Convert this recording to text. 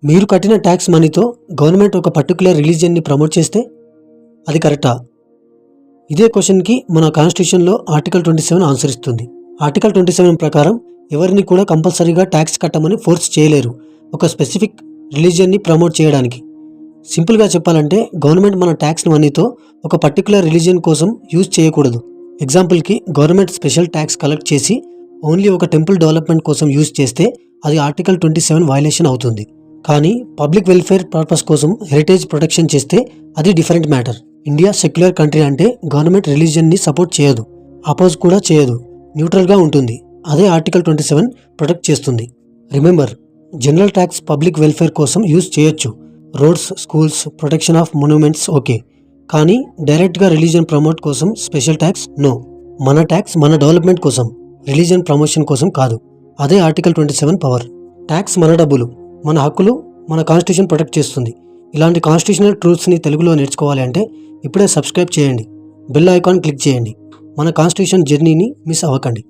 మీరు కట్టిన ట్యాక్స్ మనీతో గవర్నమెంట్ ఒక పర్టికులర్ రిలీజియన్ని ప్రమోట్ చేస్తే అది కరెక్టా? ఇదే క్వశ్చన్కి మన కాన్స్టిట్యూషన్లో ఆర్టికల్ 27 ఆన్సర్ ఇస్తుంది. ఆర్టికల్ 27 ప్రకారం ఎవరిని కూడా కంపల్సరీగా ట్యాక్స్ కట్టమని ఫోర్స్ చేయలేరు ఒక స్పెసిఫిక్ రిలీజియన్ని ప్రమోట్ చేయడానికి. సింపుల్గా చెప్పాలంటే గవర్నమెంట్ మన ట్యాక్స్ మనీతో ఒక పర్టికులర్ రిలీజియన్ కోసం యూజ్ చేయకూడదు. ఎగ్జాంపుల్కి గవర్నమెంట్ స్పెషల్ ట్యాక్స్ కలెక్ట్ చేసి ఓన్లీ ఒక టెంపుల్ డెవలప్మెంట్ కోసం యూజ్ చేస్తే అది ఆర్టికల్ 27 వయలేషన్ అవుతుంది. కానీ పబ్లిక్ వెల్ఫేర్ పర్పస్ కోసం హెరిటేజ్ ప్రొటెక్షన్ చేస్తే అది different matter. India secular country అంటే గవర్నమెంట్ రిలీజియన్ని సపోర్ట్ చేయదు, అపోజ్ కూడా చేయదు, న్యూట్రల్గా ఉంటుంది. అదే ఆర్టికల్ 27 ప్రొటెక్ట్ చేస్తుంది. Remember, general tax public welfare కోసం యూజ్ చేయొచ్చు. Roads, schools, protection of monuments okay. కానీ డైరెక్ట్గా రిలీజియన్ ప్రమోట్ కోసం స్పెషల్ ట్యాక్స్ నో. మన ట్యాక్స్ మన డెవలప్మెంట్ కోసం, రిలీజియన్ ప్రమోషన్ కోసం కాదు. అదే ఆర్టికల్ 27 పవర్. ట్యాక్స్ మన డబ్బులు, మన హక్కులు మన కాన్స్టిట్యూషన్ ప్రొటెక్ట్ చేస్తుంది. ఇలాంటి కాన్స్టిట్యూషనల్ ట్రూత్స్ని తెలుగులో నేర్చుకోవాలి అంటే ఇప్పుడే సబ్స్క్రైబ్ చేయండి, బెల్ ఐకాన్ క్లిక్ చేయండి. మన కాన్స్టిట్యూషన్ జర్నీని మిస్ అవ్వకండి.